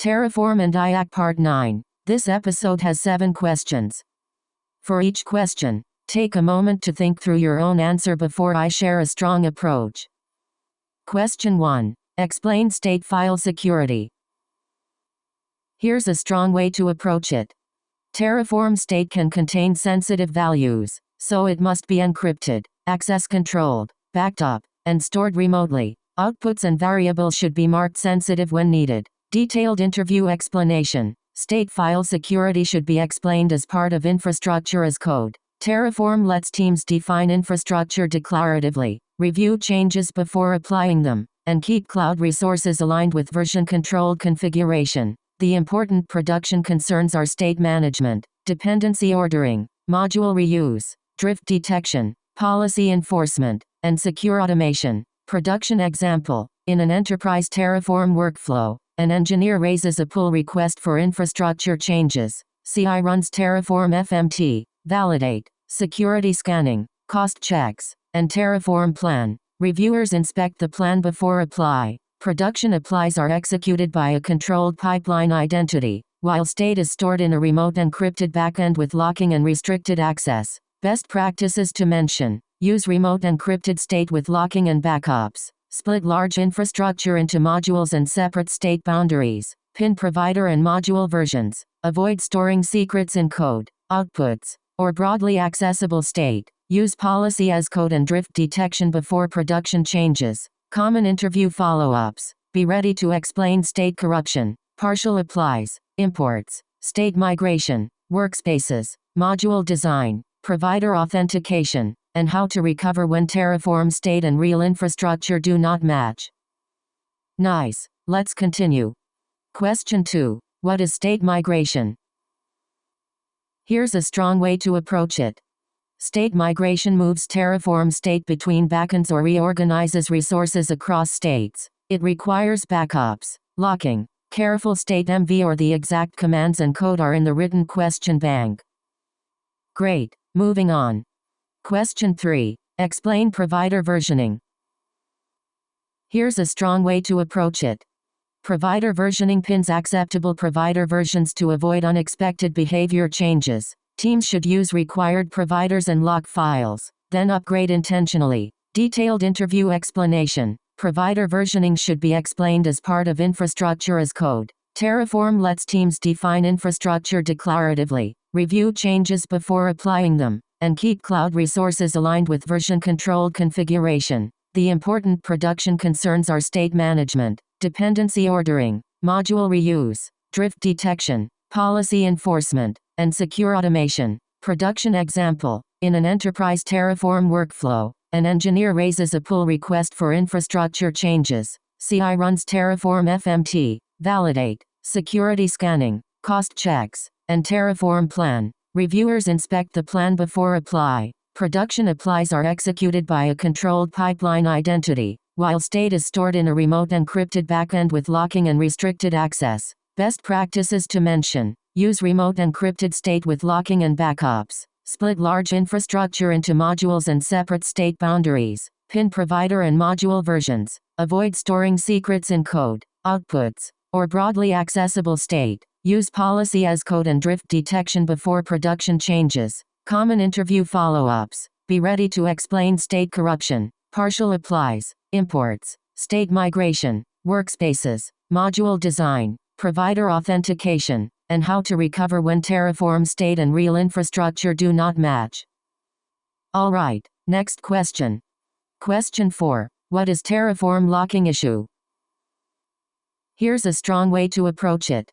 Terraform and IaC Part 9. This episode has 7 questions. For each question, take a moment to think through your own answer before I share a strong approach. Question 1. Explain state file security. Here's a strong way to approach it. Terraform state can contain sensitive values, so it must be encrypted, access controlled, backed up, and stored remotely. Outputs and variables should be marked sensitive when needed. Detailed interview explanation. State file security should be explained as part of infrastructure as code. Terraform lets teams define infrastructure declaratively, review changes before applying them, and keep cloud resources aligned with version-controlled configuration. The important production concerns are state management, dependency ordering, module reuse, drift detection, policy enforcement, and secure automation. Production example. In an enterprise Terraform workflow, an engineer raises a pull request for infrastructure changes. CI runs Terraform FMT, validate, security scanning, cost checks, and Terraform plan. Reviewers inspect the plan before apply. Production applies are executed by a controlled pipeline identity, while state is stored in a remote encrypted backend with locking and restricted access. Best practices to mention. Use remote encrypted state with locking and backups. Split large infrastructure into modules and separate state boundaries. Pin provider and module versions. Avoid storing secrets in code, outputs, or broadly accessible state. Use policy as code and drift detection before production changes. Common interview follow-ups. Be ready to explain state corruption, partial applies, imports, state migration, workspaces, module design, provider authentication, and how to recover when Terraform state and real infrastructure do not match. Nice. Let's continue. Question 2. What is state migration? Here's a strong way to approach it. State migration moves Terraform state between backends or reorganizes resources across states. It requires backups, locking, careful state MV or the exact commands and code are in the written question bank. Great. Moving on. Question 3. Explain provider versioning. Here's a strong way to approach it. Provider versioning pins acceptable provider versions to avoid unexpected behavior changes. Teams should use required providers and lock files, then upgrade intentionally. Detailed interview explanation. Provider versioning should be explained as part of infrastructure as code. Terraform lets teams define infrastructure declaratively, review changes before applying them, and keep cloud resources aligned with version-controlled configuration. The important production concerns are state management, dependency ordering, module reuse, drift detection, policy enforcement, and secure automation. Production example. In an enterprise Terraform workflow, an engineer raises a pull request for infrastructure changes. CI runs Terraform FMT, validate, security scanning, cost checks, and Terraform plan. Reviewers inspect the plan before apply. Production applies are executed by a controlled pipeline identity, while state is stored in a remote encrypted backend with locking and restricted access. Best practices to mention. Use remote encrypted state with locking and backups. Split large infrastructure into modules and separate state boundaries. Pin provider and module versions. Avoid storing secrets in code, outputs, or broadly accessible state. Use policy as code and drift detection before production changes. Common interview follow-ups. Be ready to explain state corruption, partial applies, imports, state migration, workspaces, module design, provider authentication, and how to recover when Terraform state and real infrastructure do not match. Alright, next question. Question 4. What is Terraform locking issue? Here's a strong way to approach it.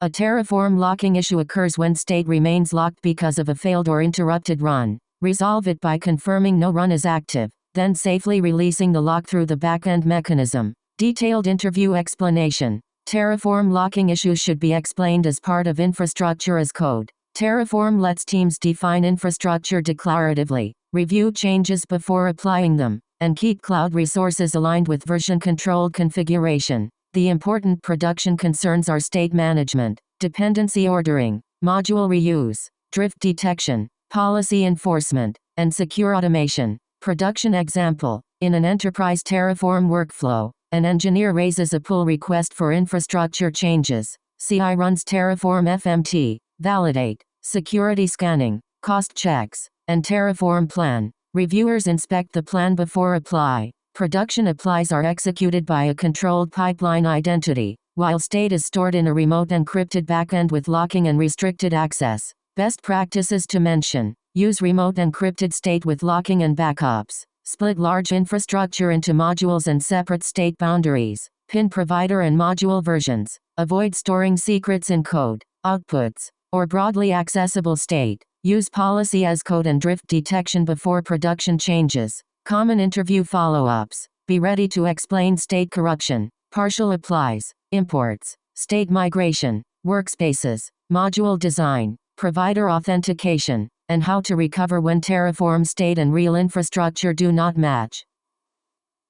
A Terraform locking issue occurs when state remains locked because of a failed or interrupted run. Resolve it by confirming no run is active, then safely releasing the lock through the backend mechanism. Detailed interview explanation. Terraform locking issues should be explained as part of infrastructure as code. Terraform lets teams define infrastructure declaratively, review changes before applying them, and keep cloud resources aligned with version-controlled configuration. The important production concerns are state management, dependency ordering, module reuse, drift detection, policy enforcement, and secure automation. Production example. In an enterprise Terraform workflow, An engineer raises a pull request for infrastructure changes. CI runs Terraform FMT, validate, security scanning, cost checks, and Terraform plan. Reviewers inspect the plan before apply. Production applies are executed by a controlled pipeline identity, while state is stored in a remote encrypted backend with locking and restricted access. Best practices to mention: use remote encrypted state with locking and backups. Split large infrastructure into modules and separate state boundaries. Pin provider and module versions. Avoid storing secrets in code, outputs, or broadly accessible state. Use policy as code and drift detection before production changes. Common interview follow-ups. Be ready to explain state corruption, partial applies, imports, state migration, workspaces, module design, provider authentication, and how to recover when Terraform state and real infrastructure do not match.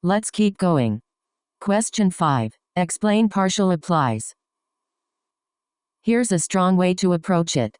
Let's keep going. Question 5. Explain partial applies. Here's a strong way to approach it.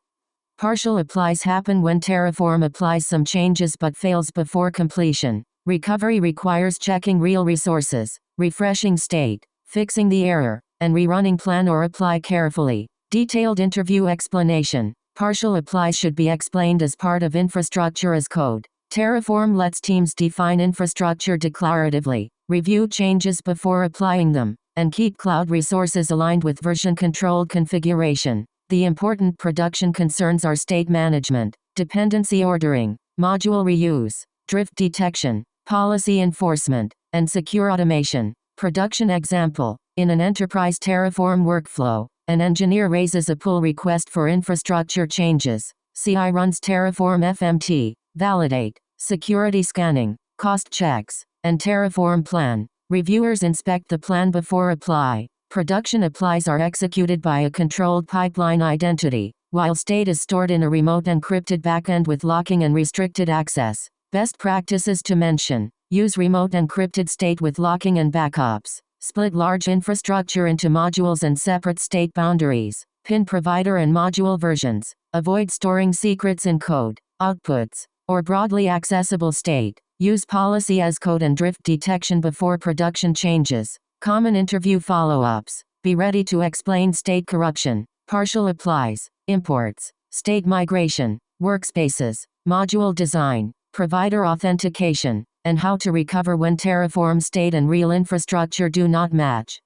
Partial applies happen when Terraform applies some changes but fails before completion. Recovery requires checking real resources, refreshing state, fixing the error, and rerunning plan or apply carefully. Detailed interview explanation. Partial applies should be explained as part of infrastructure as code. Terraform lets teams define infrastructure declaratively, review changes before applying them, and keep cloud resources aligned with version-controlled configuration. The important production concerns are state management, dependency ordering, module reuse, drift detection, policy enforcement, and secure automation. Production example: in an enterprise Terraform workflow, an engineer raises a pull request for infrastructure changes. CI runs Terraform FMT, validate, security scanning, cost checks, and Terraform plan. Reviewers inspect the plan before apply. Production applies are executed by a controlled pipeline identity, while state is stored in a remote encrypted backend with locking and restricted access. Best practices to mention: use remote encrypted state with locking and backups. Split large infrastructure into modules and separate state boundaries. Pin provider and module versions. Avoid storing secrets in code, outputs, or broadly accessible state. Use policy as code and drift detection before production changes. Common interview follow-ups. Be ready to explain state corruption, partial applies, imports, state migration, workspaces, module design, provider authentication, and how to recover when Terraform state and real infrastructure do not match.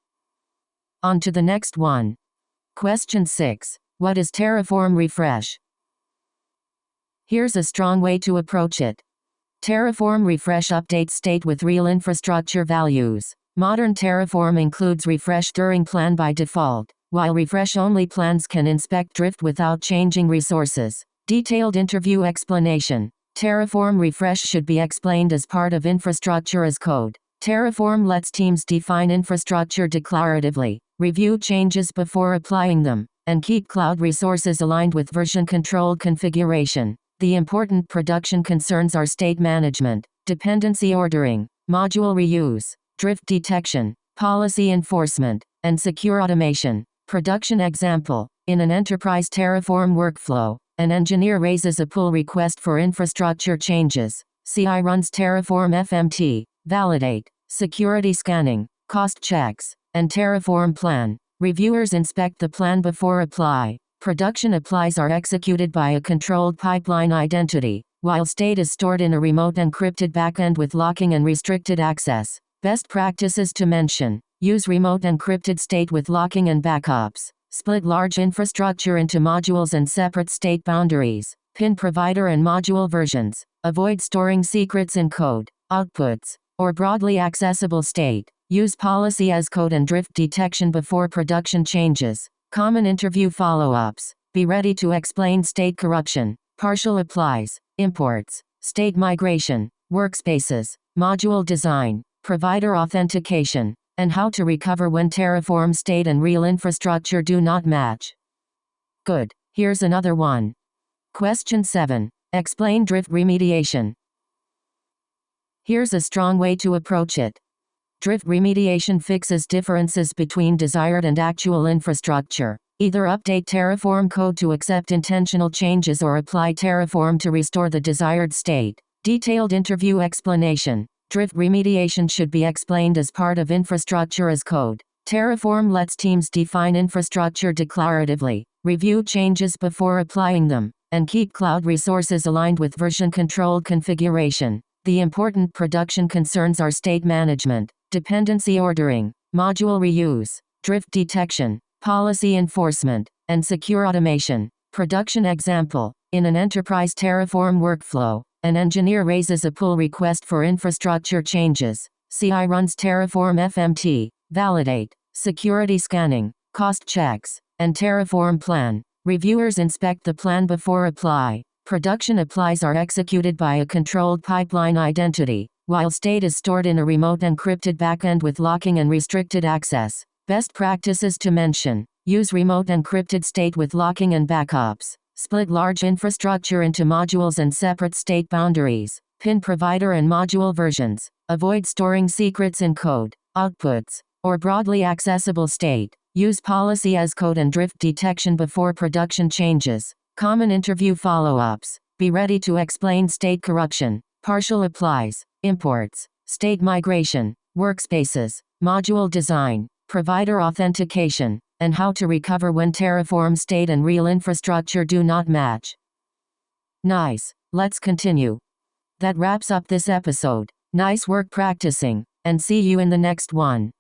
On to the next one. Question 6. What is Terraform refresh? Here's a strong way to approach it. Terraform refresh updates state with real infrastructure values. Modern Terraform includes refresh during plan by default, while refresh-only plans can inspect drift without changing resources. Detailed interview explanation. Terraform refresh should be explained as part of infrastructure as code. Terraform lets teams define infrastructure declaratively, review changes before applying them, and keep cloud resources aligned with version-controlled configuration. The important production concerns are state management, dependency ordering, module reuse, drift detection, policy enforcement, and secure automation. Production example: in an enterprise Terraform workflow, an engineer raises a pull request for infrastructure changes. CI runs Terraform FMT, validate, security scanning, cost checks, and Terraform plan. Reviewers inspect the plan before apply. Production applies are executed by a controlled pipeline identity, while state is stored in a remote encrypted backend with locking and restricted access. Best practices to mention: use remote encrypted state with locking and backups. Split large infrastructure into modules and separate state boundaries. Pin provider and module versions. Avoid storing secrets in code, outputs, or broadly accessible state. Use policy as code and drift detection before production changes. Common interview follow-ups. Be ready to explain state corruption, partial applies, imports, state migration, workspaces, module design, provider authentication, and how to recover when Terraform state and real infrastructure do not match. Good. Here's another one. Question 7. Explain drift remediation. Here's a strong way to approach it. Drift remediation fixes differences between desired and actual infrastructure. Either update Terraform code to accept intentional changes or apply Terraform to restore the desired state. Detailed interview explanation. Drift remediation should be explained as part of infrastructure as code. Terraform lets teams define infrastructure declaratively, review changes before applying them, and keep cloud resources aligned with version-controlled configuration. The important production concerns are state management, dependency ordering, module reuse, drift detection, policy enforcement, and secure automation. Production example: in an enterprise Terraform workflow, an engineer raises a pull request for infrastructure changes. CI runs Terraform FMT, validate, security scanning, cost checks, and Terraform plan. Reviewers inspect the plan before apply. Production applies are executed by a controlled pipeline identity, while state is stored in a remote encrypted backend with locking and restricted access. Best practices to mention: use remote encrypted state with locking and backups. Split large infrastructure into modules and separate state boundaries. Pin provider and module versions. Avoid storing secrets in code, outputs, or broadly accessible state. Use policy as code and drift detection before production changes. Common interview follow-ups. Be ready to explain state corruption, partial applies, imports, state migration, workspaces, module design, provider authentication, and how to recover when Terraform state and real infrastructure do not match. Nice. Let's continue. That wraps up this episode. Nice work practicing, and see you in the next one.